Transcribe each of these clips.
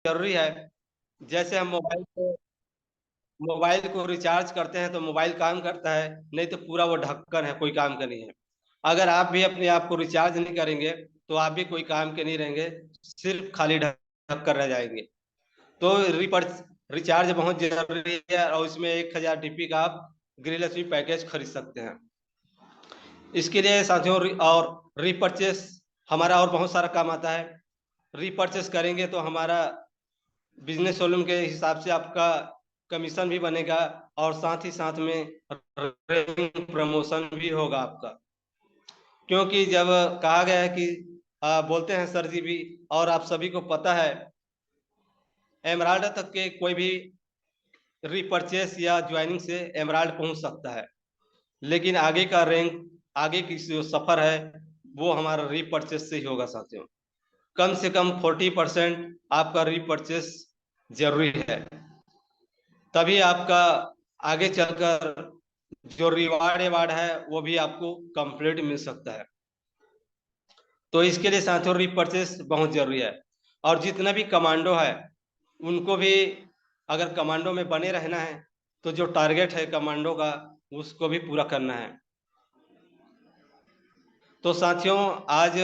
जरूरी है। जैसे हम मोबाइल को रिचार्ज करते हैं तो मोबाइल काम करता है, नहीं तो पूरा वो ढक्कन है, कोई काम का नहीं है। अगर आप भी अपने आप को रिचार्ज नहीं करेंगे तो आप भी कोई काम के नहीं रहेंगे, सिर्फ खाली ढक्कन रह जाएंगे। तो रिचार्ज बहुत जरूरी है, और उसमें 1000 DP का आप गृहलक्ष्मी पैकेज खरीद सकते हैं। इसके लिए साथियों और रीपरचेस हमारा और बहुत सारा काम आता है। रीपरचेस करेंगे तो हमारा बिजनेस वॉल्यूम के हिसाब से आपका कमीशन भी बनेगा, और साथ ही साथ में रैंक प्रमोशन भी होगा आपका। क्योंकि जब कहा गया है कि बोलते हैं सर जी भी, और आप सभी को पता है, एमराल्ड तक के कोई भी रीपरचेस या ज्वाइनिंग से एमराल्ड पहुंच सकता है, लेकिन आगे का रैंक, आगे की जो सफर है, वो हमारा रीपरचेस से ही होगा साथियों। कम से कम 40% आपका रीपरचेस जरूरी है, तभी आपका आगे चलकर जो रिवार्ड रिवार्ड है वो भी आपको कंप्लीट मिल सकता है। तो इसके लिए साथियों रीपरचेस बहुत जरूरी है। और जितना भी कमांडो है उनको भी, अगर कमांडो में बने रहना है तो जो टारगेट है कमांडो का, उसको भी पूरा करना है। तो साथियों आज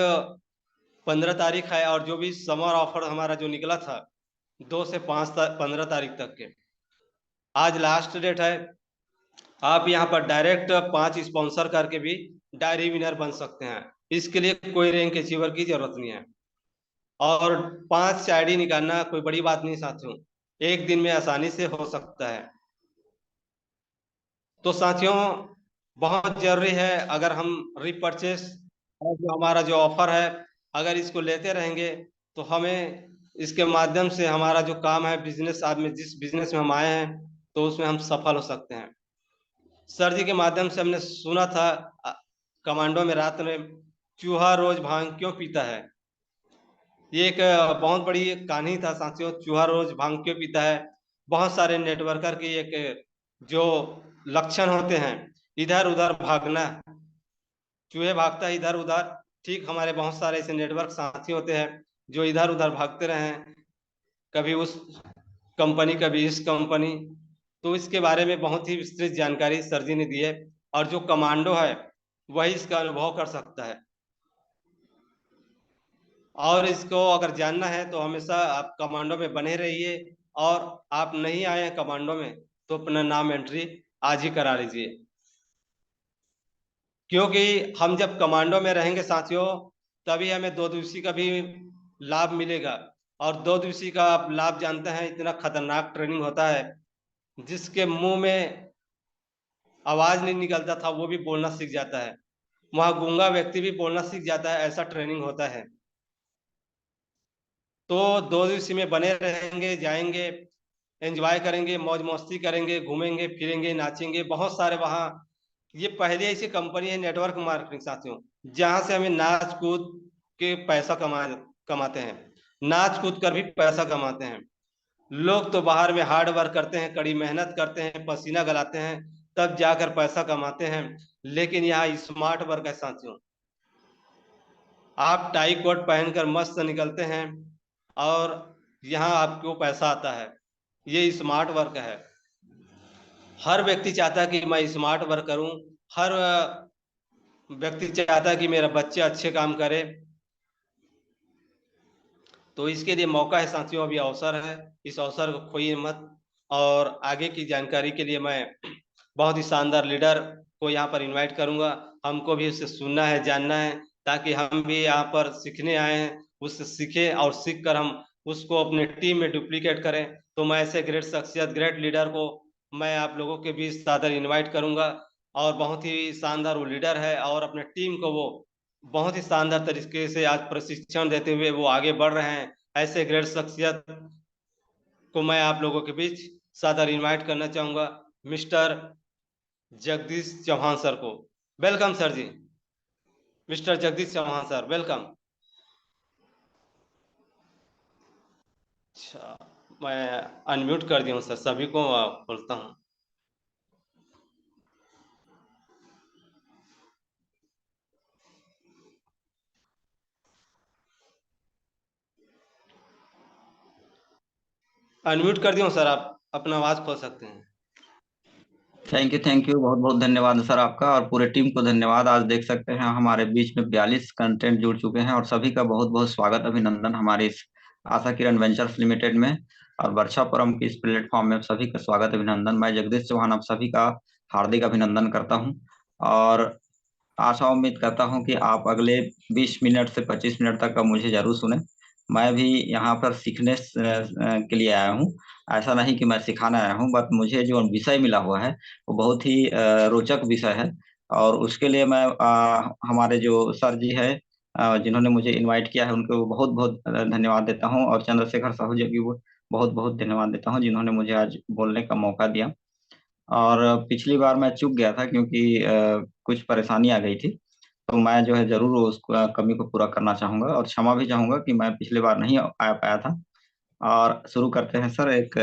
15 तारीख है, और जो भी समर ऑफर हमारा जो निकला था 2 से 15 तारीख तक के, आज लास्ट डेट है। आप यहाँ पर डायरेक्ट 5 स्पॉन्सर करके भी डायरी विनर बन सकते हैं। इसके लिए कोई रैंक अचीवर की जरूरत नहीं है, और 5 ID निकालना कोई बड़ी बात नहीं साथियों, एक दिन में आसानी से हो सकता है। तो साथियों बहुत जरूरी है, अगर हम रिपरचेस और जो हमारा जो ऑफर है, अगर इसको लेते रहेंगे तो हमें इसके माध्यम से हमारा जो काम है बिजनेस, आज में जिस बिजनेस में हम आए हैं तो उसमें हम सफल हो सकते हैं। सर जी के माध्यम से हमने सुना था अ, कमांडो में रात में चूहा रोज भांग क्यों पीता है। ये एक बहुत बड़ी कहानी था साथियों, चूहा रोज भांग क्यों पीता है। बहुत सारे नेटवर्कर की एक जो लक्षण होते हैं, इधर उधर भागना, चूहे भागता है इधर उधर। ठीक हमारे बहुत सारे ऐसे नेटवर्क साथी होते हैं जो इधर उधर भागते रहे हैं, कभी उस कंपनी कभी इस कंपनी। तो इसके बारे में बहुत ही विस्तृत जानकारी सर जी ने दी है, और जो कमांडो है वही इसका अनुभव कर सकता है। और इसको अगर जानना है तो हमेशा आप कमांडो में बने रहिए, और आप नहीं आए हैं कमांडो में तो अपना नाम एंट्री आज ही करा लीजिए। क्योंकि हम जब कमांडो में रहेंगे साथियों, तभी हमें 2 दिवसीय का भी लाभ मिलेगा। और 2 दिवसीय का आप लाभ जानते हैं, इतना खतरनाक ट्रेनिंग होता है, जिसके मुंह में आवाज नहीं निकलता था वो भी बोलना सीख जाता है, वहां गूंगा व्यक्ति भी बोलना सीख जाता है, ऐसा ट्रेनिंग होता है। तो 2 दिवसीय में बने रहेंगे, जाएंगे, एंजॉय करेंगे, मौज मस्ती करेंगे, घूमेंगे फिरेंगे, नाचेंगे, बहुत सारे वहाँ। ये पहले ऐसी कंपनी है नेटवर्क मार्केटिंग साथियों, जहां से हमें नाच कूद के पैसा कमाते हैं, नाच कूद कर भी पैसा कमाते हैं। लोग तो बाहर में हार्ड वर्क करते हैं, कड़ी मेहनत करते हैं, पसीना गलाते हैं, तब जाकर पैसा कमाते हैं। लेकिन यहाँ स्मार्ट वर्क है साथियों, आप टाई कोट पहनकर मस्त निकलते हैं, और यहाँ आपको पैसा आता है। ये स्मार्ट वर्क है। हर व्यक्ति चाहता है कि मैं स्मार्ट वर्क करूं, हर व्यक्ति चाहता है कि मेरा बच्चे अच्छे काम करे। तो इसके लिए मौका है साथियों, अभी अवसर है, इस अवसर को खोइए मत। और आगे की जानकारी के लिए मैं बहुत ही शानदार लीडर को यहाँ पर इनवाइट करूंगा। हमको भी उससे सुनना है, जानना है, ताकि हम भी यहाँ पर सीखने आए हैं, उससे सीखें और सीख कर हम उसको अपने टीम में डुप्लीकेट करें। तो मैं ऐसे ग्रेट शख्सियत, ग्रेट लीडर को मैं आप लोगों के बीच सादर इनवाइट करूंगा। और बहुत ही शानदार वो लीडर है, और अपने टीम को वो बहुत ही शानदार तरीके से आज प्रशिक्षण देते हुए वो आगे बढ़ रहे हैं। ऐसे ग्रेट शख्सियत को मैं आप लोगों के बीच सादर इनवाइट करना चाहूंगा, मिस्टर जगदीश चौहान सर को। Welcome sir ji, mister Jagdish Chauhan sir, welcome. अच्छा, मैं अनम्यूट कर दिया हूँ सर, सभी को बोलता हूँ। अनम्यूट कर दिया हूँ सर, आप अपना आवाज खोल सकते हैं। थैंक यू, बहुत बहुत धन्यवाद सर आपका, और पूरे टीम को धन्यवाद। आज देख सकते हैं हमारे बीच में 42 कंटेंट जुड़ चुके हैं, और सभी का बहुत बहुत स्वागत, अभिनंदन हमारे इस आशा किरण वेंचर्स लिमिटेड में और वर्षापुरम की इस प्लेटफॉर्म में सभी का स्वागत, अभिनंदन। मैं जगदीश चौहान आप सभी का हार्दिक अभिनंदन करता हूं, और आशा उम्मीद करता हूं कि आप अगले 20 मिनट से 25 मिनट तक का मुझे जरूर सुने। मैं भी यहाँ पर सीखने के लिए आया हूँ। ऐसा नहीं कि मैं सिखाने आया हूँ, बट मुझे जो विषय मिला हुआ है वो बहुत ही रोचक विषय है, और उसके लिए मैं हमारे जो सर जी है जिन्होंने मुझे इनवाइट किया है उनको बहुत बहुत धन्यवाद देता हूँ, और चंद्रशेखर साहू जी की वो बहुत बहुत धन्यवाद देता हूँ जिन्होंने मुझे आज बोलने का मौका दिया। और पिछली बार मैं चूक गया था क्योंकि कुछ परेशानी आ गई थी, तो मैं जो है जरूर उस कमी को पूरा करना चाहूंगा, और क्षमा भी चाहूंगा कि मैं पिछली बार नहीं आ पाया था। और शुरू करते हैं सर। एक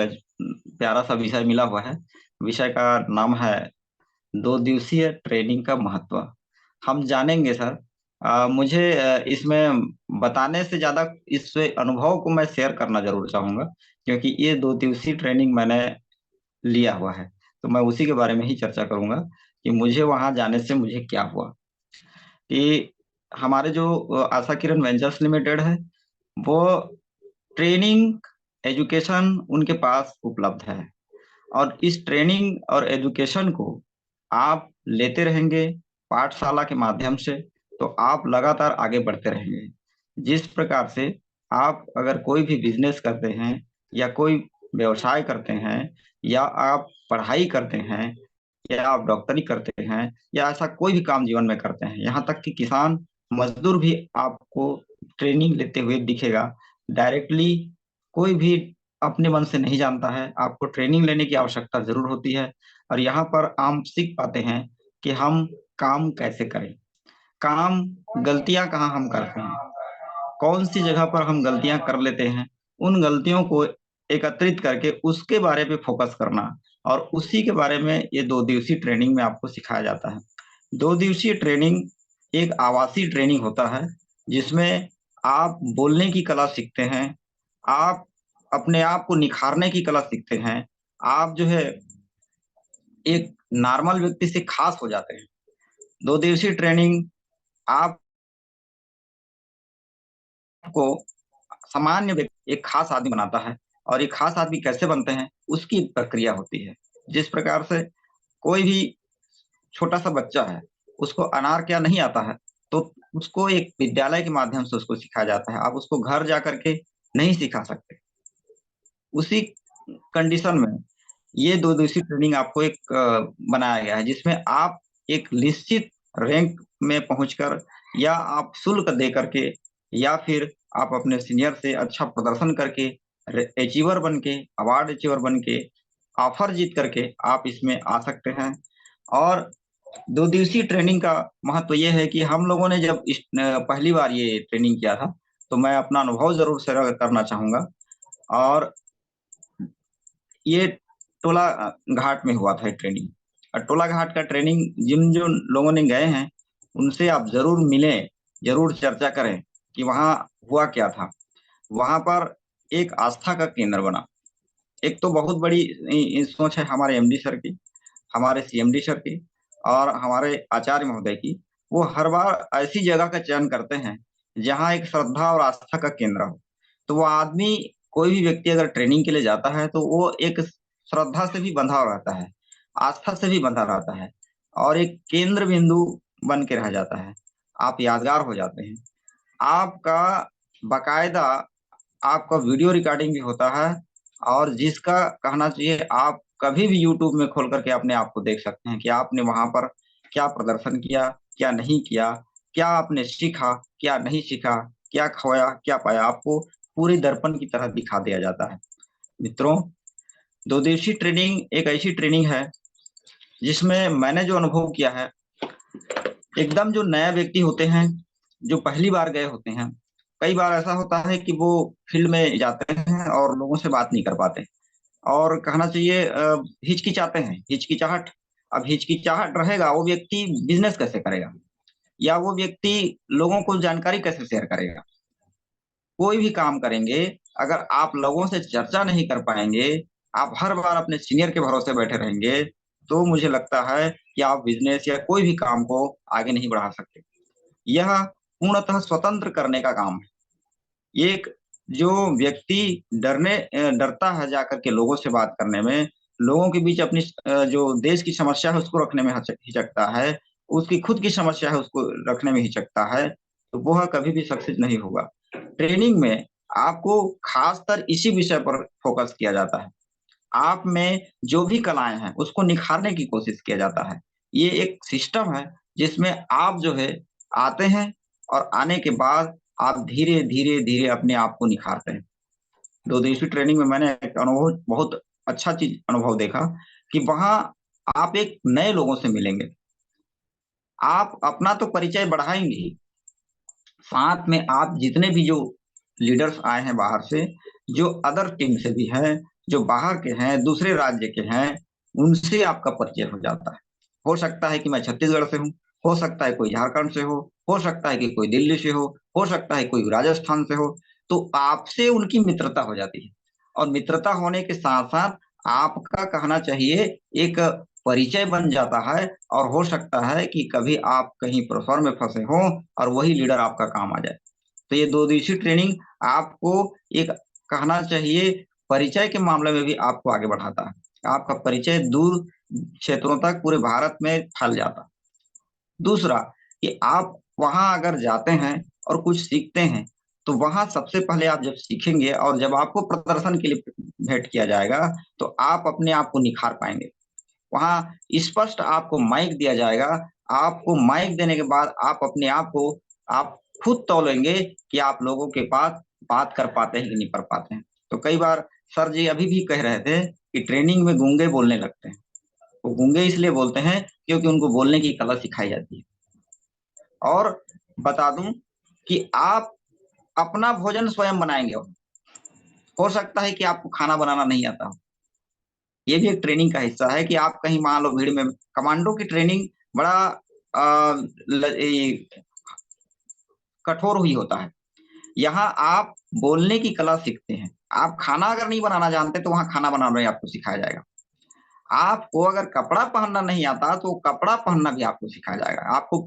प्यारा सा विषय मिला हुआ है, विषय का नाम है 2 दिवसीय ट्रेनिंग का महत्व। हम जानेंगे सर। मुझे इसमें बताने से ज्यादा इस अनुभव को मैं शेयर करना जरूर चाहूंगा, क्योंकि ये 2 दिवसीय ट्रेनिंग मैंने लिया हुआ है, तो मैं उसी के बारे में ही चर्चा करूंगा कि मुझे वहां जाने से मुझे क्या हुआ। कि हमारे जो आशा किरण वेंचर्स लिमिटेड है, वो ट्रेनिंग एजुकेशन उनके पास उपलब्ध है, और इस ट्रेनिंग और एजुकेशन को आप लेते रहेंगे पाठशाला के माध्यम से, तो आप लगातार आगे बढ़ते रहेंगे। जिस प्रकार से आप अगर कोई भी बिजनेस करते हैं, या कोई व्यवसाय करते हैं, या आप पढ़ाई करते हैं, या आप डॉक्टरी करते हैं, या ऐसा कोई भी काम जीवन में करते हैं, यहाँ तक कि किसान मजदूर भी आपको ट्रेनिंग लेते हुए दिखेगा डायरेक्टली। कोई भी अपने मन से नहीं जानता है, आपको ट्रेनिंग लेने की आवश्यकता जरूर होती है। और यहाँ पर हम सीख पाते हैं कि हम काम कैसे करें, काम गलतियां कहाँ हम करते हैं, कौन सी जगह पर हम गलतियां कर लेते हैं, उन गलतियों को एकत्रित करके उसके बारे में फोकस करना, और उसी के बारे में ये 2 दिवसीय ट्रेनिंग में आपको सिखाया जाता है। 2 दिवसीय ट्रेनिंग एक आवासीय ट्रेनिंग होता है, जिसमें आप बोलने की कला सीखते हैं, आप अपने आप को निखारने की कला सीखते हैं, आप जो है एक नॉर्मल व्यक्ति से खास हो जाते हैं। 2 दिवसीय ट्रेनिंग आपको सामान्य व्यक्ति एक खास आदमी बनाता है, और ये खास आदमी कैसे बनते हैं उसकी एक प्रक्रिया होती है। जिस प्रकार से कोई भी छोटा सा बच्चा है, उसको अनार क्या नहीं आता है, तो उसको एक विद्यालय के माध्यम से उसको सिखाया जाता है, आप उसको घर जा करके नहीं सिखा सकते। उसी कंडीशन में ये 2 दिवसीय ट्रेनिंग आपको एक बनाया गया है, जिसमें आप एक निश्चित रैंक में पहुंचकर, या आप शुल्क दे करके, या फिर आप अपने सीनियर से अच्छा प्रदर्शन करके, अचीवर बन के, अवार्ड अचीवर बन के, ऑफर जीत करके आप इसमें आ सकते हैं। और 2 दिवसीय ट्रेनिंग का महत्व यह है कि हम लोगों ने जब पहली बार ये ट्रेनिंग किया था, तो मैं अपना अनुभव जरूर शेयर करना चाहूंगा। और ये टोला घाट में हुआ था ट्रेनिंग, और टोला घाट का ट्रेनिंग जिन जो लोगों ने गए हैं उनसे आप जरूर मिलें, जरूर चर्चा करें कि वहाँ हुआ क्या था। वहां पर एक आस्था का केंद्र बना। एक तो बहुत बड़ी सोच है हमारे एमडी सर की, हमारे सीएमडी सर की, और हमारे आचार्य महोदय की। वो हर बार ऐसी जगह का चयन करते हैं जहाँ एक श्रद्धा और आस्था का केंद्र हो। तो वो आदमी, कोई भी व्यक्ति अगर ट्रेनिंग के लिए जाता है, तो वो एक श्रद्धा से भी बंधा रहता है, आस्था से भी बंधा रहता है, और एक केंद्र बिंदु बन के रह जाता है। आप यादगार हो जाते हैं। आपका बकायदा आपका वीडियो रिकॉर्डिंग भी होता है, और जिसका कहना चाहिए आप कभी भी यूट्यूब में खोल करके अपने आप को देख सकते हैं कि आपने वहां पर क्या प्रदर्शन किया, क्या नहीं किया, क्या आपने सीखा, क्या नहीं सीखा, क्या खोया क्या पाया, आपको पूरी दर्पण की तरह दिखा दिया जाता है। मित्रों, 2 दिवसीय ट्रेनिंग एक ऐसी ट्रेनिंग है जिसमें मैंने जो अनुभव किया है, एकदम जो नया व्यक्ति होते हैं, जो पहली बार गए होते हैं, कई बार ऐसा होता है कि वो फील्ड में जाते हैं और लोगों से बात नहीं कर पाते, और कहना चाहिए हिचकिचाते हैं, हिचकिचाहट। अब हिचकिचाहट रहेगा, वो व्यक्ति बिजनेस कैसे करेगा, या वो व्यक्ति लोगों को जानकारी कैसे शेयर करेगा। कोई भी काम करेंगे, अगर आप लोगों से चर्चा नहीं कर पाएंगे, आप हर बार अपने सीनियर के भरोसे बैठे रहेंगे, तो मुझे लगता है कि आप बिजनेस या कोई भी काम को आगे नहीं बढ़ा सकते। यह पूर्णतः स्वतंत्र करने का काम है। एक जो व्यक्ति डरता है जाकर के लोगों से बात करने में, लोगों के बीच अपनी जो देश की समस्या है उसको रखने में हिचकता है, उसकी खुद की समस्या है उसको रखने में हिचकता है, तो वह कभी भी सक्सेस नहीं होगा। ट्रेनिंग में आपको खासकर इसी विषय पर फोकस किया जाता है। आप में जो भी कलाएं हैं उसको निखारने की कोशिश किया जाता है। ये एक सिस्टम है जिसमें आप जो है आते हैं, और आने के बाद आप धीरे धीरे धीरे अपने आप को निखारते हैं। 2 दिवसीय ट्रेनिंग में मैंने एक अनुभव, बहुत अच्छा चीज अनुभव देखा कि वहां आप एक नए लोगों से मिलेंगे। आप अपना तो परिचय बढ़ाएंगे ही, साथ में आप जितने भी जो लीडर्स आए हैं बाहर से, जो अदर टीम से भी हैं, जो बाहर के हैं, दूसरे राज्य के हैं, उनसे आपका परिचय हो जाता है। हो सकता है कि मैं छत्तीसगढ़ से हूँ, हो सकता है कोई झारखंड से हो सकता है कि कोई दिल्ली से हो सकता है कोई राजस्थान से हो। तो आपसे उनकी मित्रता हो जाती है, और मित्रता होने के साथ साथ आपका कहना चाहिए एक परिचय बन जाता है, और हो सकता है कि कभी आप कहीं प्रेशर में फंसे हो और वही लीडर आपका काम आ जाए। तो ये 2 दिवसीय ट्रेनिंग आपको एक कहना चाहिए परिचय के मामले में भी आपको आगे बढ़ाता है। आपका परिचय दूर क्षेत्रों तक पूरे भारत में फैल जाता है। दूसरा कि आप वहां अगर जाते हैं और कुछ सीखते हैं, तो वहां सबसे पहले आप जब सीखेंगे और जब आपको प्रदर्शन के लिए भेंट किया जाएगा, तो आप अपने आप को निखार पाएंगे। वहां स्पष्ट आपको माइक दिया जाएगा। आपको माइक देने के बाद आप अपने आप को आप खुद तौलेंगे कि आप लोगों के पास बात कर पाते हैं कि नहीं कर पाते हैं। तो कई बार सर जी अभी भी कह रहे थे कि ट्रेनिंग में गूंगे बोलने लगते हैं। वो गूंगे इसलिए बोलते हैं क्योंकि उनको बोलने की कला सिखाई जाती है। और बता दूं कि आप अपना भोजन स्वयं बनाएंगे। हो सकता है कि आपको खाना बनाना नहीं आता हो, ये भी एक ट्रेनिंग का हिस्सा है कि आप कहीं मान लो भीड़ में, कमांडो की ट्रेनिंग बड़ा कठोर हुई होता है। यहाँ आप बोलने की कला सीखते हैं। आप खाना अगर नहीं बनाना जानते तो वहां खाना बनाना भी आपको सिखाया जाएगा। आपको अगर कपड़ा पहनना नहीं आता तो कपड़ा पहनना भी आपको सिखाया जाएगा। आपको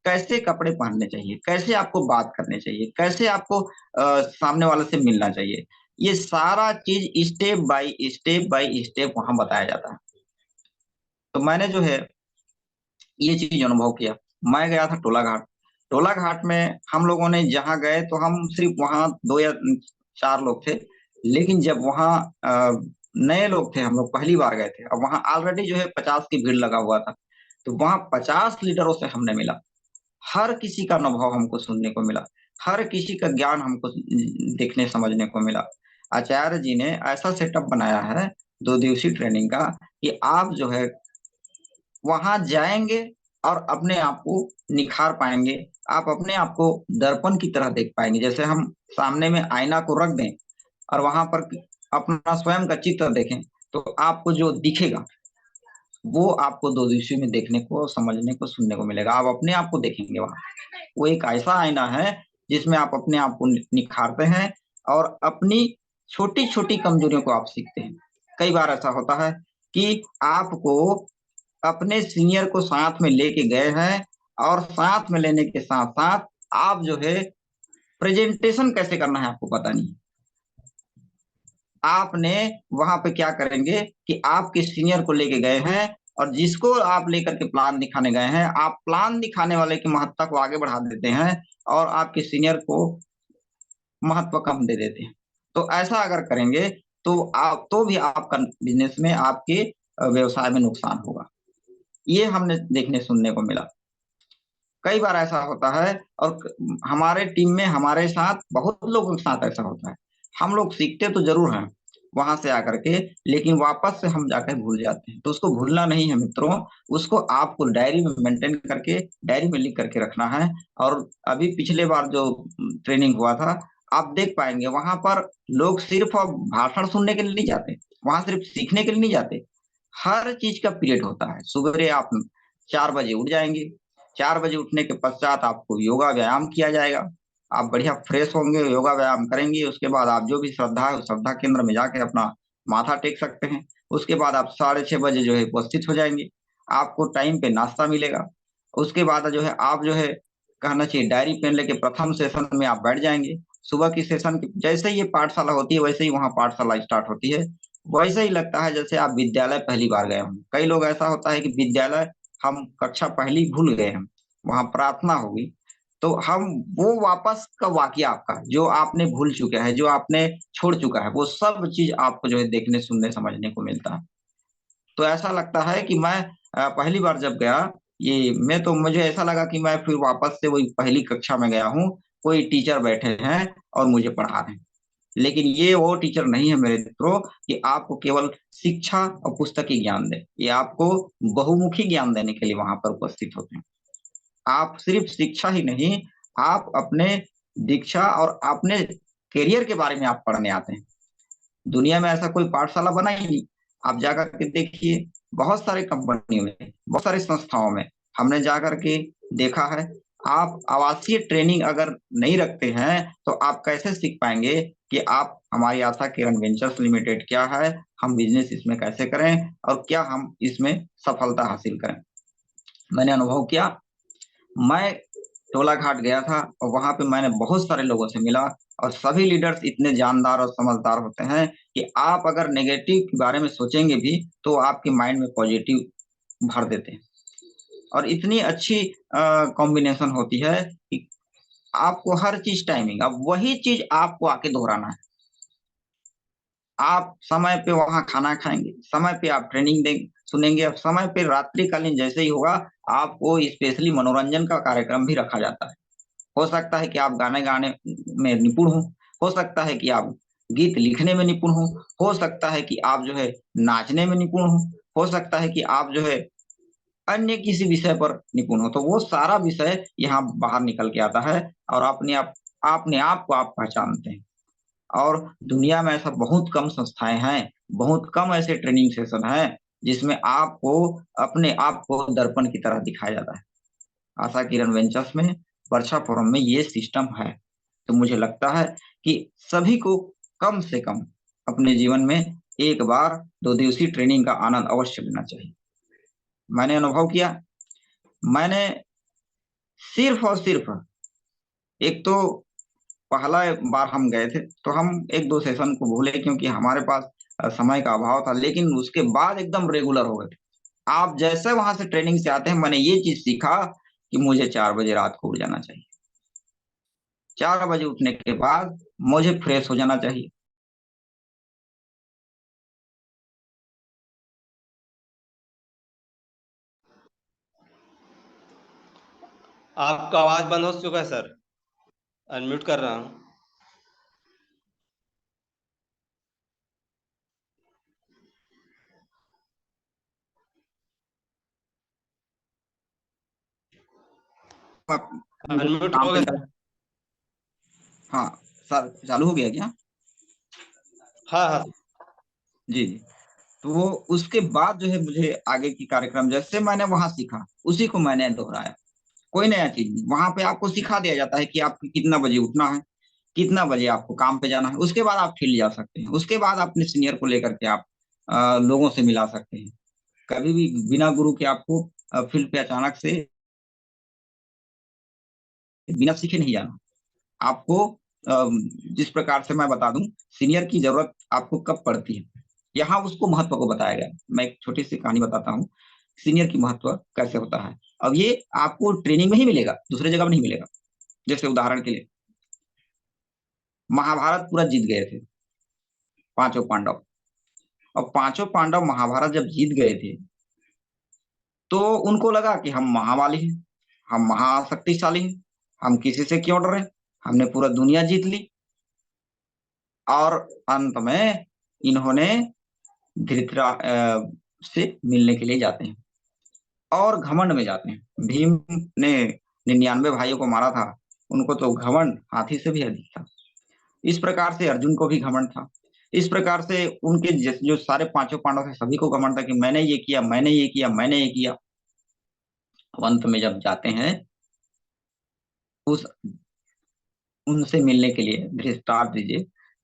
कैसे कपड़े पहनने चाहिए, कैसे आपको बात करनी चाहिए, कैसे आपको सामने वाले से मिलना चाहिए, ये सारा चीज स्टेप बाय स्टेप वहां बताया जाता है। तो मैंने जो है ये चीज अनुभव किया। मैं गया था टोला घाट। टोला घाट में हम लोगों ने जहाँ गए तो हम सिर्फ वहाँ 2 या 4 लोग थे। लेकिन जब वहाँ नए लोग थे, हम लोग पहली बार गए थे, अब वहाँ ऑलरेडी जो है 50 की भीड़ लगा हुआ था। तो वहाँ 50 लीडरों से हमने मिला। हर किसी का अनुभव हमको सुनने को मिला, हर किसी का ज्ञान हमको देखने समझने को मिला। आचार्य जी ने ऐसा सेटअप बनाया है 2 दिवसीय ट्रेनिंग का कि आप जो है वहां जाएंगे और अपने आप को निखार पाएंगे। आप अपने आप को दर्पण की तरह देख पाएंगे। जैसे हम सामने में आईना को रख दें और वहां पर अपना स्वयं का चित्र देखें, तो आपको जो दिखेगा वो आपको 2 दिवसीय में देखने को, समझने को, सुनने को मिलेगा। आप अपने आप को देखेंगे वहां। वो एक ऐसा आईना है जिसमें आप अपने आप को निखारते हैं और अपनी छोटी छोटी कमजोरियों को आप सीखते हैं। कई बार ऐसा होता है कि आपको अपने सीनियर को साथ में लेके गए हैं, और साथ में लेने के साथ साथ आप जो है प्रेजेंटेशन कैसे करना है आपको पता नहीं। आपने वहां पे क्या करेंगे कि आपके सीनियर को लेके गए हैं, और जिसको आप लेकर के प्लान दिखाने गए हैं, आप प्लान दिखाने वाले की महत्ता को आगे बढ़ा देते हैं और आपके सीनियर को महत्व कम दे देते हैं। तो ऐसा अगर करेंगे तो आप तो भी आपका बिजनेस में, आपके व्यवसाय में नुकसान होगा। ये हमने देखने सुनने को मिला। कई बार ऐसा होता है, और हमारे टीम में हमारे साथ बहुत लोगों के साथ ऐसा होता है। हम लोग सीखते तो जरूर हैं वहां से आकर के, लेकिन वापस से हम जाकर भूल जाते हैं। तो उसको भूलना नहीं है मित्रों, उसको आपको डायरी में मेंटेन करके, डायरी में लिख करके रखना है। और अभी पिछले बार जो ट्रेनिंग हुआ था, आप देख पाएंगे वहां पर लोग सिर्फ अब भाषण सुनने के लिए नहीं जाते, वहां सिर्फ सीखने के लिए नहीं जाते। हर चीज का पीरियड होता है। सुबह आप 4 बजे उठ जाएंगे, 4 बजे उठने के पश्चात आपको योगा व्यायाम किया जाएगा। आप बढ़िया फ्रेश होंगे, योगा व्यायाम करेंगे, उसके बाद आप जो भी श्रद्धा है उस श्रद्धा केंद्र में जाके अपना माथा टेक सकते हैं। उसके बाद आप 6:30 बजे जो है उपस्थित हो जाएंगे, आपको टाइम पे नाश्ता मिलेगा। उसके बाद जो है आप जो है कहना चाहिए डायरी पेन लेके प्रथम सेशन में आप बैठ जाएंगे। सुबह की सेशन जैसे ही ये पाठशाला होती है वैसे ही वहाँ पाठशाला स्टार्ट होती है। वैसे ही लगता है जैसे आप विद्यालय पहली बार गए हों। कई लोग ऐसा होता है कि विद्यालय हम कक्षा पहली भूल गए हैं, वहां प्रार्थना होगी तो हम वो वापस का वाकया आपका जो आपने भूल चुके हैं, जो आपने छोड़ चुका है, वो सब चीज आपको जो है देखने सुनने समझने को मिलता है। तो ऐसा लगता है कि मैं पहली बार जब गया ये मैं तो मुझे ऐसा लगा कि मैं फिर वापस से वही पहली कक्षा में गया हूँ, कोई टीचर बैठे हैं और मुझे पढ़ा रहे हैं। लेकिन ये वो टीचर नहीं है मेरे मित्रों कि आपको केवल शिक्षा और पुस्तकी ज्ञान दे, ये आपको बहुमुखी ज्ञान देने के लिए वहां पर उपस्थित होते हैं। आप सिर्फ शिक्षा ही नहीं, आप अपने दीक्षा और अपने करियर के बारे में आप पढ़ने आते हैं। दुनिया में ऐसा कोई पाठशाला बना ही नहीं। आप जाकर के देखिए, बहुत सारे कंपनियों में, बहुत सारी संस्थाओं में हमने जाकर के देखा है। आप आवासीय ट्रेनिंग अगर नहीं रखते हैं तो आप कैसे सीख पाएंगे कि आप हमारी आशा किरण वेंचर्स लिमिटेड क्या है, हम बिजनेस इसमें कैसे करें और क्या हम इसमें सफलता हासिल करें। मैंने अनुभव किया, मैं टोला घाट गया था और वहां पे मैंने बहुत सारे लोगों से मिला और सभी लीडर्स इतने जानदार और समझदार होते हैं कि आप अगर नेगेटिव के बारे में सोचेंगे भी तो आपके माइंड में पॉजिटिव भर देते हैं। और इतनी अच्छी कॉम्बिनेशन होती है कि आपको हर चीज टाइमिंग, अब वही चीज आपको आके दोहराना है। आप समय पे वहां खाना खाएंगे, समय पे आप ट्रेनिंग देंगे सुनेंगे, अब समय पे रात्रिकालीन जैसे ही होगा आपको स्पेशली मनोरंजन का कार्यक्रम भी रखा जाता है। हो सकता है कि आप गाने गाने में निपुण हो सकता है कि आप गीत लिखने में निपुण हो सकता है कि आप जो है नाचने में निपुण हो सकता है कि आप जो है अन्य किसी विषय पर निपुण हो, तो वो सारा विषय यहाँ बाहर निकल के आता है और अपने आप को आप पहचानते हैं। और दुनिया में ऐसा बहुत कम संस्थाएं हैं, बहुत कम ऐसे ट्रेनिंग सेशन हैं जिसमें आपको अपने आप को दर्पण की तरह दिखाया जाता है। आशा किरण वेंचर्स में, वर्षा फोरम में ये सिस्टम है। तो मुझे लगता है कि सभी को कम से कम अपने जीवन में एक बार 2 दिवसीय ट्रेनिंग का आनंद अवश्य लेना चाहिए। मैंने अनुभव किया, मैंने सिर्फ और सिर्फ एक तो पहला बार हम गए थे तो हम 1-2 सेशन को भूले क्योंकि हमारे पास समय का अभाव था, लेकिन उसके बाद एकदम रेगुलर हो गए थे। आप जैसे वहां से ट्रेनिंग से आते हैं मैंने ये चीज सीखा कि मुझे 4 बजे रात को उठ जाना चाहिए। 4 बजे उठने के बाद मुझे फ्रेश हो जाना चाहिए। आपका आवाज बंद हो चुका है सर, अनम्यूट कर रहा हूँ। अनम्यूट काम हो पे गया। हाँ सर, चालू हो गया क्या? हाँ हाँ। जी जी। तो वो उसके बाद जो है मुझे आगे की कार्यक्रम जैसे मैंने वहां सीखा उसी को मैंने दोहराया। कोई नया चीज नहीं, वहां पे आपको सिखा दिया जाता है कि आपको कितना बजे उठना है, कितना बजे आपको काम पे जाना है। उसके बाद आप फील्ड जा सकते हैं, उसके बाद अपने सीनियर को लेकर के आप लोगों से मिला सकते हैं। कभी भी बिना गुरु के आपको फील्ड पे अचानक से बिना सीखे नहीं जाना। आपको जिस प्रकार से मैं बता दूं, सीनियर की जरूरत आपको कब पड़ती है, यहाँ उसको महत्व को बताया गया। मैं एक छोटी सी कहानी बताता हूँ, सीनियर की महत्व कैसे होता है। अब ये आपको ट्रेनिंग में ही मिलेगा, दूसरे जगह में नहीं मिलेगा। जैसे उदाहरण के लिए महाभारत पूरा जीत गए थे पांचों पांडव, और पांचों पांडव महाभारत जब जीत गए थे तो उनको लगा कि हम महावाली हैं, हम महाशक्तिशाली हैं, हम किसी से क्यों डरे, हमने पूरा दुनिया जीत ली। और अंत में इन्होंने धृतरा से मिलने के लिए जाते हैं और घमंड में जाते हैं। भीम ने 99 भाइयों को मारा था, उनको तो घमंड हाथी से भी अधिक था। इस प्रकार से अर्जुन को भी घमंड था। इस प्रकार से उनके जो सारे पांचों पांडव थे सभी को घमंड था कि मैंने ये किया, मैंने ये किया, मैंने ये किया। अंत में जब जाते हैं उस उनसे मिलने के लिए धृतराष्ट्र जी,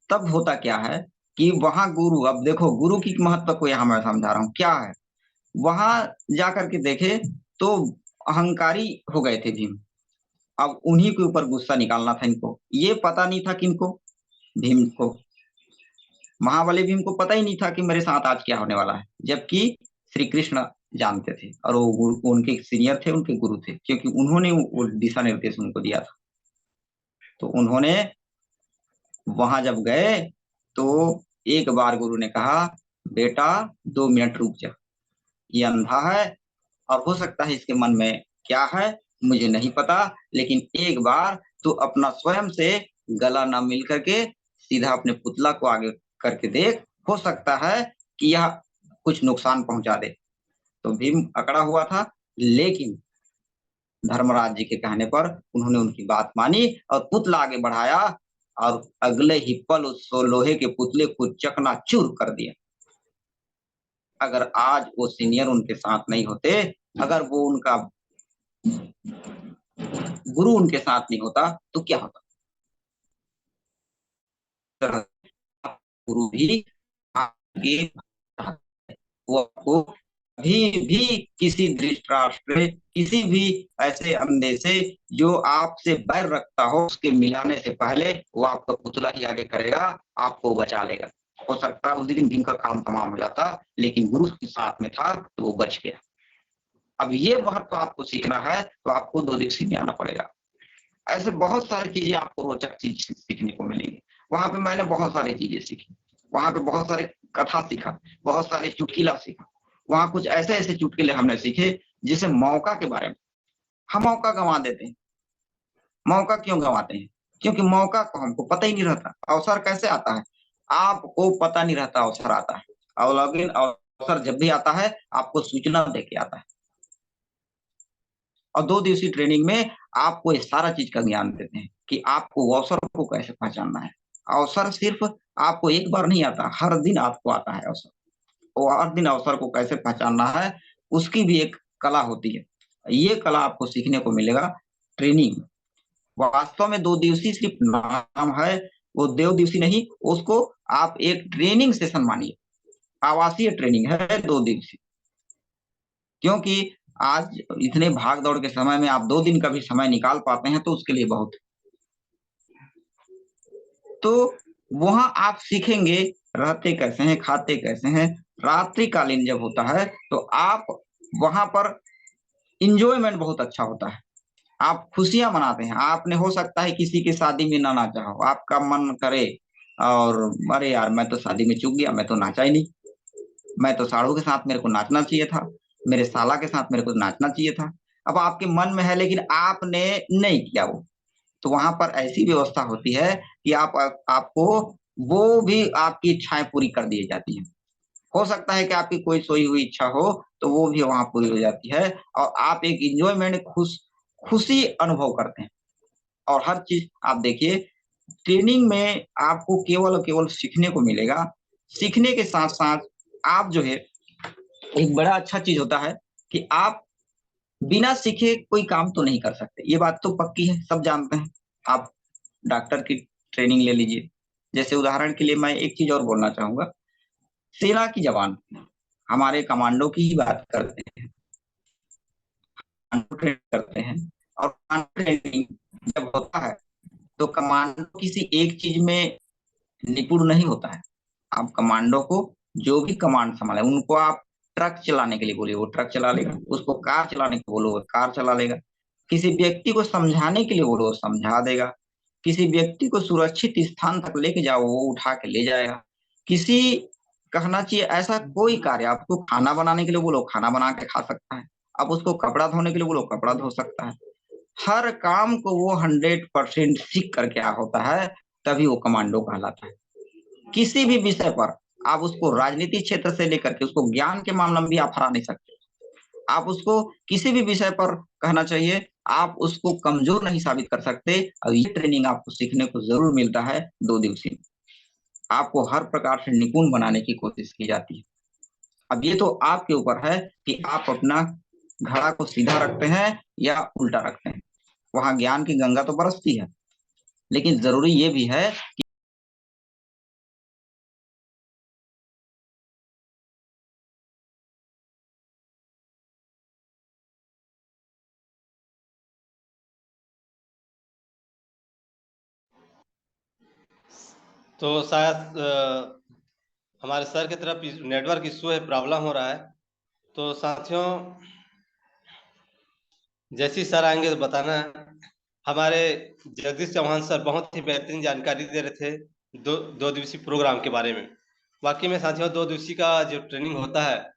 तब होता क्या है कि वहां गुरु, अब देखो गुरु की महत्व को यहाँ मैं समझा रहा हूँ क्या है। वहां जाकर के देखे तो अहंकारी हो गए थे भीम। अब उन्हीं के ऊपर गुस्सा निकालना था इनको, ये पता नहीं था किनको, भीम को, महाबली भीम को पता ही नहीं था कि मेरे साथ आज क्या होने वाला है, जबकि श्री कृष्ण जानते थे और वो उनके सीनियर थे, उनके गुरु थे, क्योंकि उन्होंने वो दिशा निर्देश उनको दिया था। तो उन्होंने वहां जब गए तो एक बार गुरु ने कहा, बेटा 2 मिनट रुक जा, ये अंधा है और हो सकता है इसके मन में क्या है मुझे नहीं पता, लेकिन एक बार तू अपना स्वयं से गला ना मिल करके सीधा अपने पुतला को आगे करके देख, हो सकता है कि यह कुछ नुकसान पहुंचा दे। तो भीम अकड़ा हुआ था, लेकिन धर्मराज जी के कहने पर उन्होंने उनकी बात मानी और पुतला आगे बढ़ाया और अगले ही पल उस लोहे के पुतले को चकनाचूर कर दिया। अगर आज वो सीनियर उनके साथ नहीं होते, अगर वो उनका गुरु उनके साथ नहीं होता तो क्या होता। गुरु भी आपके, वो आपको कभी भी किसी धृतराष्ट्र, किसी भी ऐसे अंधे से जो आपसे बैर रखता हो, उसके मिलाने से पहले वो आपका पुतला ही आगे करेगा, आपको बचा लेगा। हो सकता है उस दिन भीम का काम तमाम हो जाता, लेकिन गुरु के साथ में था तो वो बच गया। अब ये महत्व आपको सीखना है तो आपको 2 दिवसीय में आना पड़ेगा। ऐसे बहुत सारी चीजें आपको रोचक चीज सीखने को मिलेंगी। वहां पे मैंने बहुत सारी चीजें सीखी, वहां पे बहुत सारे कथा सीखा, बहुत सारे चुटकुला सीखा। वहां कुछ ऐसे ऐसे चुटकुले हमने सीखे जिसे मौका के बारे में, हम मौका गंवा देते हैं। मौका क्यों गंवाते हैं? क्योंकि मौका को हमको पता ही नहीं रहता। अवसर कैसे आता है आपको पता नहीं रहता, अवसर आता है। और लेकिन अवसर जब भी आता है आपको सूचना देके आता है। और 2 दिवसीय ट्रेनिंग में आपको ये सारा चीज का ज्ञान देते हैं कि आपको अवसर को कैसे पहचानना है। अवसर सिर्फ आपको एक बार नहीं आता, हर दिन आपको आता है अवसर। और हर दिन अवसर को कैसे पहचानना है उसकी भी एक कला होती है। ये कला आपको सीखने को मिलेगा ट्रेनिंग। वास्तव में 2 दिवसीय सिर्फ नाम है, वो 2 दिवसीय नहीं, उसको आप एक ट्रेनिंग सेशन मानिए। आवासीय ट्रेनिंग है 2 दिवसीय, क्योंकि आज इतने भाग दौड़ के समय में आप 2 दिन का भी समय निकाल पाते हैं तो उसके लिए बहुत। तो वहां आप सीखेंगे रहते कैसे हैं, खाते कैसे हैं। रात्रिकालीन जब होता है तो आप वहां पर इंजॉयमेंट बहुत अच्छा होता है, आप खुशियां मनाते हैं। आपने हो सकता है किसी की शादी में ना नाचा हो, आपका मन करे और अरे यार मैं तो शादी में चूक गया, मैं तो नाचा ही नहीं, मैं तो साड़ू के साथ मेरे को नाचना चाहिए था, मेरे साला के साथ मेरे को नाचना चाहिए था। अब आपके मन में है लेकिन आपने नहीं किया वो। तो वहां पर ऐसी व्यवस्था होती है कि आपको वो भी आपकी इच्छाएं पूरी कर दी जाती हैं। हो सकता है कि आपकी कोई सोई हुई इच्छा हो तो वो भी वहां पूरी हो जाती है और आप एक इंजॉयमेंट, खुशी अनुभव करते हैं। और हर चीज आप देखिए, ट्रेनिंग में आपको केवल और केवल सीखने को मिलेगा। सीखने के साथ साथ आप जो है, एक बड़ा अच्छा चीज होता है कि आप बिना सीखे कोई काम तो नहीं कर सकते, ये बात तो पक्की है, सब जानते हैं। आप डॉक्टर की ट्रेनिंग ले लीजिए, जैसे उदाहरण के लिए मैं एक चीज और बोलना चाहूंगा। सेना की जवान, हमारे कमांडो की ही बात करते हैं, कमांडो ट्रेन करते हैं। और कमांडो ट्रेनिंग जब होता है तो कमांडो किसी एक चीज में निपुण नहीं होता है। आप कमांडो को जो भी कमांड संभाले, उनको आप ट्रक चलाने के लिए बोलिए वो ट्रक चला लेगा, उसको कार चलाने को बोलो वो कार चला लेगा, किसी व्यक्ति को समझाने के लिए बोलो वो समझा देगा, किसी व्यक्ति को सुरक्षित स्थान तक लेके जाओ वो उठा के ले जाएगा। किसी, कहना चाहिए ऐसा कोई कार्य, आपको खाना बनाने के लिए बोलो खाना बना के खा सकता है, अब उसको कपड़ा धोने के लिए बोलो कपड़ा धो सकता है। हर काम को वो 100% सीख कर क्या होता है, तभी वो कमांडो कहलाता है। किसी भी विषय पर आप उसको राजनीति क्षेत्र से लेकर के उसको ज्ञान के मामले में भी आप हरा नहीं सकते। आप उसको किसी भी विषय पर, कहना चाहिए, आप उसको कमजोर नहीं साबित कर सकते। और ये ट्रेनिंग आपको सीखने को जरूर मिलता है 2 दिवसीय। आपको हर प्रकार से निपुण बनाने की कोशिश की जाती है। अब ये तो आपके ऊपर है कि आप अपना घड़ा को सीधा रखते हैं या उल्टा रखते हैं। वहां ज्ञान की गंगा तो बरसती है, लेकिन जरूरी ये भी है कि तो शायद हमारे सर की तरफ नेटवर्क इशू है, प्रॉब्लम हो रहा है। तो साथियों, जैसे ही सर आएंगे तो बताना है। हमारे जगदीश चौहान सर बहुत ही बेहतरीन जानकारी दे रहे थे दो दिवसीय प्रोग्राम के बारे में। वाकई में साथियों, 2 दिवसीय का जो ट्रेनिंग होता है,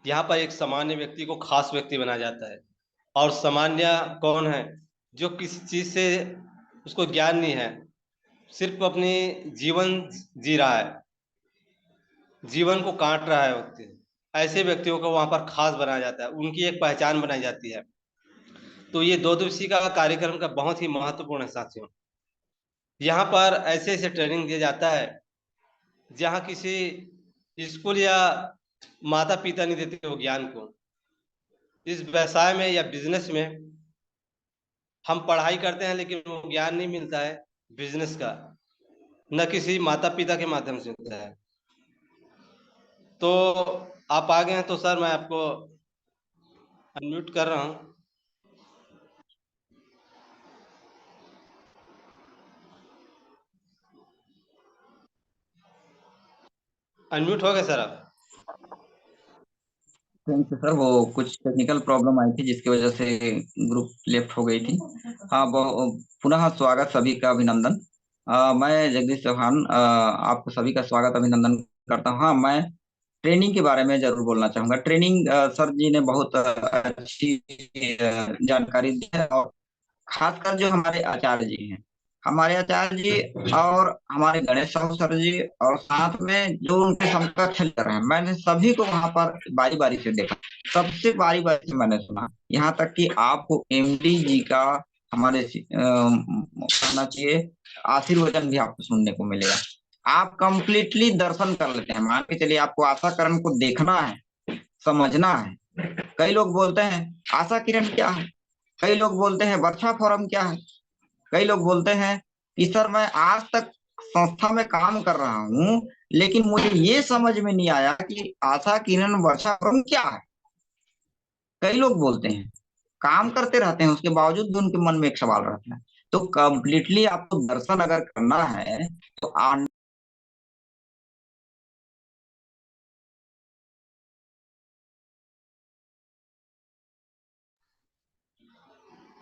यहाँ पर एक सामान्य व्यक्ति को खास व्यक्ति बनाया जाता है। और सामान्य कौन है? जो किसी चीज से उसको ज्ञान नहीं है, सिर्फ अपनी जीवन जी रहा है, जीवन को काट रहा है व्यक्ति, ऐसे व्यक्तियों को वहां पर खास बनाया जाता है, उनकी एक पहचान बनाई जाती है। तो ये 2 दिवसीय का कार्यक्रम का बहुत ही महत्वपूर्ण है साथियों। यहाँ पर ऐसे ऐसे ट्रेनिंग दिया जाता है जहाँ किसी स्कूल या माता पिता नहीं देते हो ज्ञान को। इस व्यवसाय में या बिजनेस में हम पढ़ाई करते हैं, लेकिन वो ज्ञान नहीं मिलता है बिजनेस का, न किसी माता पिता के माध्यम से मिलता है। तो आप आ गए हैं तो सर मैं आपको अनम्यूट कर रहा हूँ। अनम्यूट हो गए सर आप। थैंक यू सर, वो कुछ टेक्निकल प्रॉब्लम आई थी जिसकी वजह से ग्रुप लेफ्ट हो गई थी। हाँ, पुनः स्वागत, सभी का अभिनंदन। मैं जगदीश चौहान आपको सभी का स्वागत अभिनंदन करता हूँ। हाँ, मैं ट्रेनिंग के बारे में जरूर बोलना चाहूंगा। ट्रेनिंग सर जी ने बहुत अच्छी जानकारी दी है, और खासकर जो हमारे आचार्य जी हैं, हमारे आचार्य जी और हमारे गणेश साहू सर जी, और साथ में जो उनके समकक्ष लेकर हैं, मैंने सभी को वहां पर बारी बारी से देखा, सबसे बारी बारी से मैंने सुना। यहाँ तक कि आपको एमडी जी का, हमारे कहना चाहिए, आशीर्वचन भी आपको सुनने को मिलेगा। आप कंप्लीटली दर्शन कर लेते हैं। मान के चलिए, आपको आशाकरण को देखना है, समझना है। कई लोग बोलते हैं आशा किरण क्या है, कई लोग बोलते हैं वर्षा फोरम क्या है, कई लोग बोलते हैं कि सर मैं आज तक संस्था में काम कर रहा हूँ, लेकिन मुझे ये समझ में नहीं आया कि आशा किरण वर्षा फोरम क्या है। कई लोग बोलते हैं, काम करते रहते हैं, उसके बावजूद भी उनके मन में एक सवाल रहता है। तो कंप्लीटली आपको दर्शन अगर करना है तो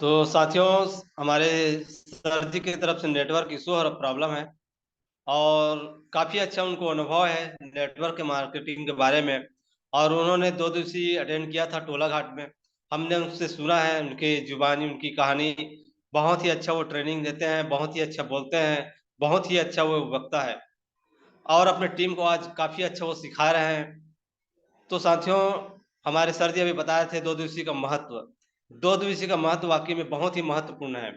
तो साथियों, हमारे सर जी की तरफ से नेटवर्क इशू और प्रॉब्लम है, और काफ़ी अच्छा उनको अनुभव है नेटवर्क के मार्केटिंग के बारे में। और उन्होंने 2 दिवसीय अटेंड किया था टोला घाट में। हमने उनसे सुना है, उनकी जुबानी, उनकी कहानी, बहुत ही अच्छा वो ट्रेनिंग देते हैं, बहुत ही अच्छा बोलते हैं, बहुत ही अच्छा वो वक्ता है, और अपने टीम को आज काफ़ी अच्छा वो सिखा रहे हैं। तो साथियों, हमारे सर जी अभी बता रहे थे 2 दिवसीय का महत्व। 2 दिवसीय का महत्व वाकई में बहुत ही महत्वपूर्ण है।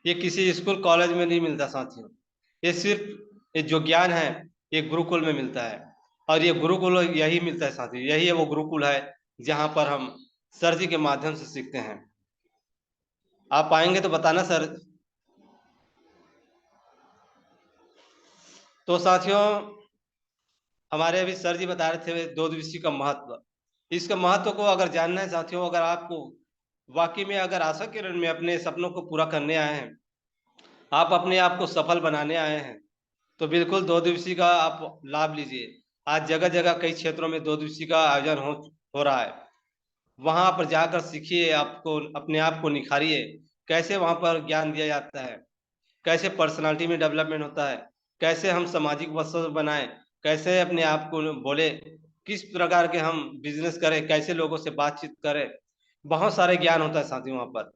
ये किसी स्कूल कॉलेज में नहीं मिलता साथियों। ये सिर्फ ये जो ज्ञान है, ये गुरुकुल में मिलता है। और ये गुरुकुल यही मिलता है साथियों, यही है वो गुरुकुल है जहाँ पर हम सर जी के माध्यम से सीखते हैं। आप आएंगे तो बताना सर। तो साथियों, हमारे अभी सर जी बता रहे थे 2 दिवसीय का महत्व। इसका महत्व को अगर जानना है साथियों, अगर आपको वाकई में अगर आशा किरण में अपने सपनों को पूरा करने आए हैं, आप अपने आप को सफल बनाने आए हैं, तो बिल्कुल 2 दिवसीय का आप लाभ लीजिए। आज जगह जगह कई क्षेत्रों में 2 दिवसीय का आयोजन हो रहा है। वहां पर जाकर सीखिए, आपको अपने आप को निखारिए, कैसे वहां पर ज्ञान दिया जाता है, कैसे पर्सनालिटी में डेवलपमेंट होता है, कैसे हम सामाजिक वस्तु बनाएं, कैसे अपने आप को बोले, किस प्रकार के हम बिजनेस करें, कैसे लोगों से बातचीत करें। बहुत सारे ज्ञान होता है साथियों वहाँ पर।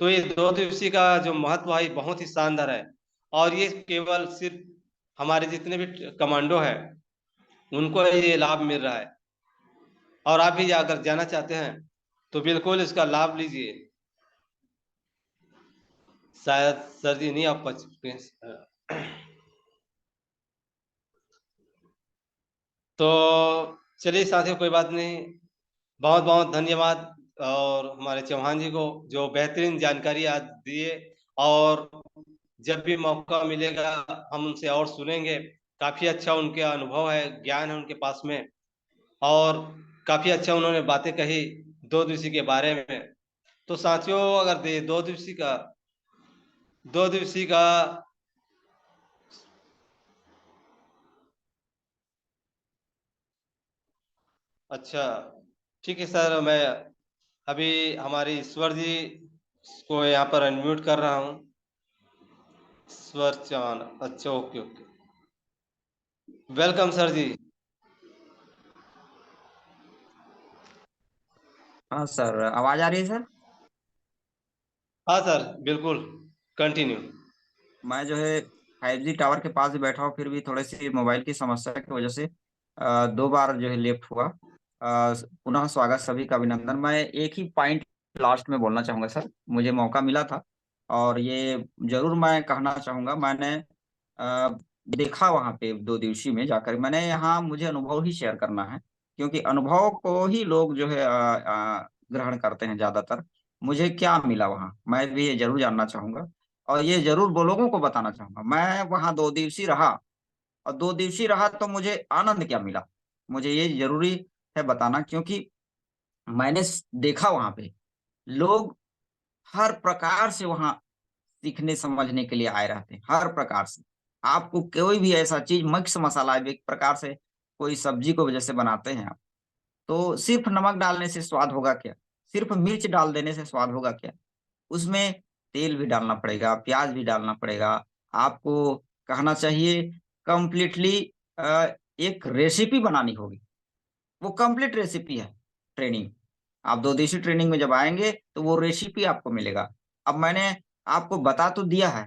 तो ये 2 दिवसीय का जो महत्व है बहुत ही शानदार है। और ये केवल सिर्फ हमारे जितने भी कमांडो हैं उनको ये लाभ मिल रहा है। और आप भी अगर जाना चाहते हैं तो बिल्कुल इसका लाभ लीजिए। शायद सर जी नहीं आप पहुंच चुके हैं। तो चलिए साथियों, कोई बात नहीं। बहुत बहुत धन्यवाद और हमारे चौहान जी को जो बेहतरीन जानकारी आज दिए, और जब भी मौका मिलेगा हम उनसे और सुनेंगे। काफी अच्छा उनके अनुभव है, ज्ञान है उनके पास में। और काफी अच्छा उन्होंने बातें कही दो दिवसीय के बारे में। तो साथियों, अगर दो दिवसीय का अच्छा, ठीक है सर। मैं अभी हमारे ईश्वर जी को यहाँ पर अनम्यूट कर रहा हूँ। ईश्वर चौहान, अच्छा, ओके ओके। वेलकम सर जी। हाँ सर, आवाज आ रही है सर? हाँ सर, बिल्कुल, कंटिन्यू। मैं जो है 5G टावर के पास ही बैठा हूँ, फिर भी थोड़ी सी मोबाइल की समस्या की वजह से 2 बार जो है लेफ्ट हुआ। पुनः स्वागत, सभी का अभिनंदन। मैं एक ही पॉइंट लास्ट में बोलना चाहूंगा सर, मुझे मौका मिला था और ये जरूर मैं कहना चाहूंगा। मैंने अ, देखा वहां पे 2 दिवसीय में जाकर, मैंने यहाँ मुझे अनुभव ही शेयर करना है, क्योंकि अनुभव को ही लोग जो है ग्रहण करते हैं ज्यादातर। मुझे क्या मिला वहाँ, मैं भी ये जरूर जानना चाहूंगा और ये जरूर वो लोगों को बताना चाहूंगा। मैं वहाँ 2 दिवसीय रहा और 2 दिवसीय रहा तो मुझे आनंद क्या मिला, मुझे ये जरूरी है बताना, क्योंकि मैंने देखा वहां पे लोग हर प्रकार से वहां सीखने समझने के लिए आए रहते हैं, हर प्रकार से। आपको कोई भी ऐसा चीज, मिक्स मसाला एक प्रकार से कोई सब्जी को जैसे बनाते हैं आप, तो सिर्फ नमक डालने से स्वाद होगा क्या? सिर्फ मिर्च डाल देने से स्वाद होगा क्या? उसमें तेल भी डालना पड़ेगा, प्याज भी डालना पड़ेगा। आपको कहना चाहिए कंप्लीटली एक रेसिपी बनानी होगी। वो कंप्लीट रेसिपी है ट्रेनिंग। आप 2 दिवसीय ट्रेनिंग में जब आएंगे तो वो रेसिपी आपको मिलेगा। अब मैंने आपको बता तो दिया है।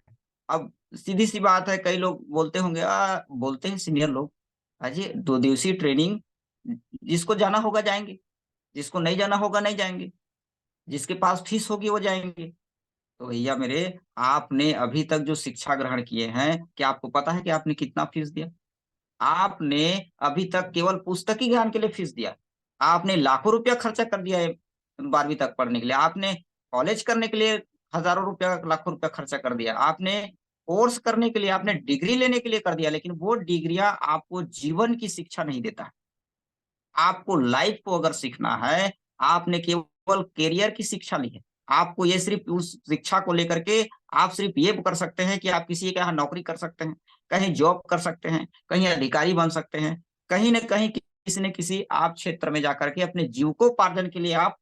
अब सीधी सी बात है, कई लोग बोलते होंगे, बोलते हैं सीनियर लोग, अजय 2 दिवसीय ट्रेनिंग जिसको जाना होगा जाएंगे, जिसको नहीं जाना होगा नहीं जाएंगे, जिसके पास फीस होगी वो जाएंगे। तो भैया मेरे, आपने अभी तक जो शिक्षा ग्रहण किए हैं, क्या आपको पता है कि आपने कितना फीस दिया? आपने अभी तक केवल पुस्तकी ज्ञान के लिए फीस दिया। आपने लाखों रुपया खर्चा कर दिया है 12वीं तक पढ़ने के लिए। आपने कॉलेज करने के लिए हजारों रुपया, लाखों रुपया खर्चा कर दिया। आपने कोर्स करने के लिए, आपने डिग्री लेने के लिए कर दिया, लेकिन वो डिग्रियां आपको जीवन की शिक्षा नहीं देता। आपको लाइफ को अगर सीखना है, आपने केवल करियर की शिक्षा ली है। आपको ये सिर्फ उस शिक्षा को लेकर के आप सिर्फ ये कर सकते हैं कि आप किसी के यहाँ नौकरी कर सकते हैं, कहीं जॉब कर सकते हैं, कहीं अधिकारी बन सकते हैं, कहीं न कहीं किसी न किसी आप क्षेत्र में जाकर के अपने जीविकोपार्जन के लिए आप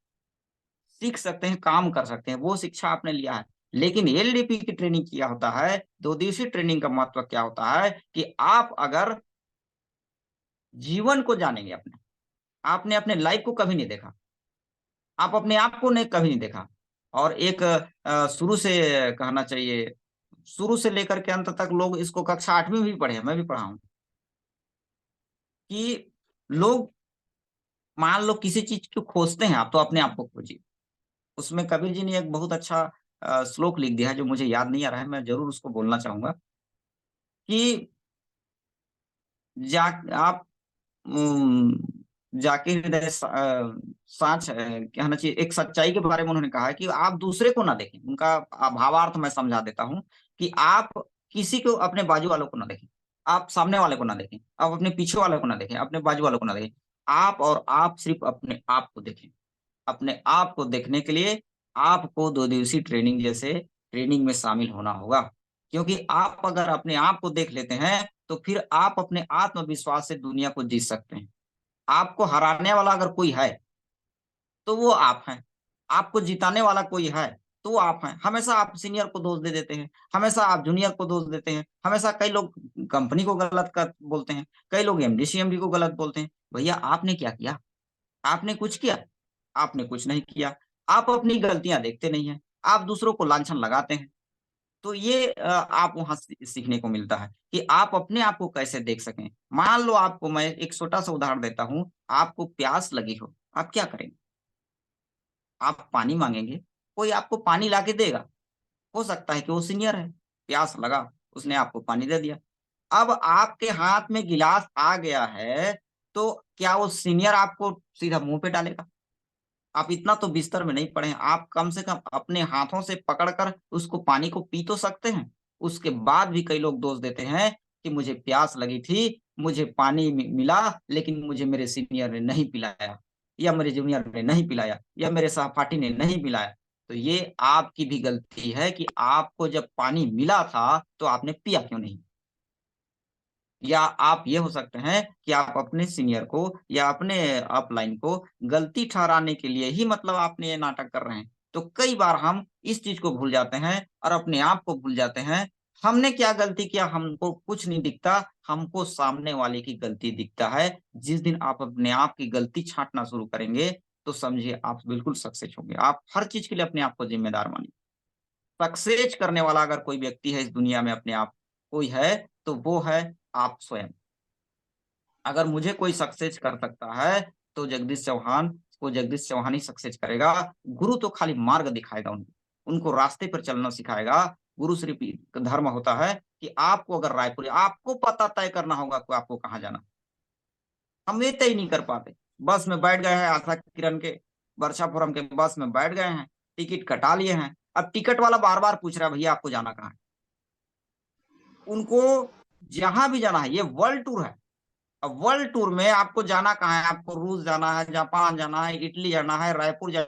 सीख सकते हैं, काम कर सकते हैं। वो शिक्षा आपने लिया है। लेकिन एलडीपी की ट्रेनिंग किया होता है, 2 दिवसीय ट्रेनिंग का महत्व क्या होता है कि आप अगर जीवन को जानेंगे अपने, आपने अपने लाइफ को कभी नहीं देखा, आप अपने आप को ने कभी नहीं देखा। और एक शुरू से कहना चाहिए, शुरू से लेकर के अंत तक लोग इसको कक्षा 8वीं में भी पढ़े हैं, मैं भी पढ़ा हूं, कि लोग मान लो किसी चीज को खोजते हैं, आप तो अपने आप को खोजिए। उसमें कबीर जी ने एक बहुत अच्छा श्लोक लिख दिया है, जो मुझे याद नहीं आ रहा है, मैं जरूर उसको बोलना चाहूंगा कि जा आप जाके हृदय सांच कहना चाहिए। एक सच्चाई के बारे में उन्होंने कहा है कि आप दूसरे को ना देखें, उनका भावार्थ मैं समझा देता हूं कि आप किसी को, अपने बाजू वालों को ना देखें, आप सामने वाले को ना देखें, आप अपने पीछे वाले को ना देखें, अपने बाजू वालों को ना देखें। आप और आप सिर्फ अपने आप को देखें। अपने आप को देखने के लिए आपको 2 दिवसीय ट्रेनिंग जैसे ट्रेनिंग में शामिल होना होगा, क्योंकि आप अगर अपने आप को देख लेते हैं तो फिर आप अपने आत्मविश्वास से दुनिया को जीत सकते हैं। आपको हराने वाला अगर कोई है तो वो आप हैं। आपको जिताने वाला कोई है तो वो आप हैं। हमेशा आप सीनियर को दोष दे देते हैं, हमेशा आप जूनियर को दोष देते हैं, हमेशा कई लोग कंपनी को गलत कर बोलते हैं, कई लोग एमडी सीएमडी को गलत बोलते हैं। भैया आपने क्या किया? आपने कुछ किया? आपने कुछ नहीं किया। आप अपनी गलतियां देखते नहीं हैं, आप दूसरों को लांछन लगाते हैं। तो ये आप वहां सीखने को मिलता है कि आप अपने आप को कैसे देख सकें। मान लो आपको मैं एक छोटा सा उदाहरण देता हूं, आपको प्यास लगी हो, आप क्या करेंगे? आप पानी मांगेंगे, कोई आपको पानी लाके देगा। हो सकता है कि वो सीनियर है, प्यास लगा, उसने आपको पानी दे दिया। अब आपके हाथ में गिलास आ गया है, तो क्या वो सीनियर आपको सीधा मुंह पे डालेगा? आप इतना तो बिस्तर में नहीं पड़े हैं, आप कम से कम अपने हाथों से पकड़कर उसको पानी को पी तो सकते हैं। उसके बाद भी कई लोग दोष देते हैं कि मुझे प्यास लगी थी, मुझे पानी मिला, लेकिन मुझे मेरे सीनियर ने नहीं पिलाया, या मेरे जूनियर ने नहीं पिलाया, या मेरे सहपाठी ने नहीं पिलाया। तो ये आपकी भी गलती है कि आपको जब पानी मिला था तो आपने पिया क्यों नहीं। या आप ये हो सकते हैं कि आप अपने सीनियर को या अपने अपलाइन को गलती ठहराने के लिए ही मतलब आपने ये नाटक कर रहे हैं। तो कई बार हम इस चीज को भूल जाते हैं और अपने आप को भूल जाते हैं। हमने क्या गलती किया हमको कुछ नहीं दिखता, हमको सामने वाले की गलती दिखता है। जिस दिन आप अपने आप की गलती छांटना शुरू करेंगे तो समझिए आप बिल्कुल सक्सेस होंगे। आप हर चीज के लिए अपने आप को जिम्मेदार मानिए। सक्सेस करने वाला अगर कोई व्यक्ति है इस दुनिया में, अपने आप कोई है, तो वो है आप स्वयं। अगर मुझे कोई सक्सेस कर सकता है तो जगदीश चौहान को जगदीश चौहान ही सक्सेस करेगा। गुरु तो खाली मार्ग दिखाएगा, उनको रास्ते पर चलना सिखाएगा। गुरु सिर्फ धर्म होता है कि आपको अगर रायपुर, आपको पता तय करना होगा कि आपको कहाँ जाना। हम ये तय नहीं कर पाते। बस में बैठ गए हैं, आशा किरण के वर्षापुरम के बस में बैठ गए हैं, टिकट कटा लिए हैं। अब टिकट वाला बार बार पूछ रहा है भैया आपको जाना कहाँ है। उनको जहां भी जाना है, ये वर्ल्ड टूर है। अब वर्ल्ड टूर में आपको जाना कहाँ है, आपको रूस जाना है, जापान जाना है, इटली जाना है, रायपुर जाना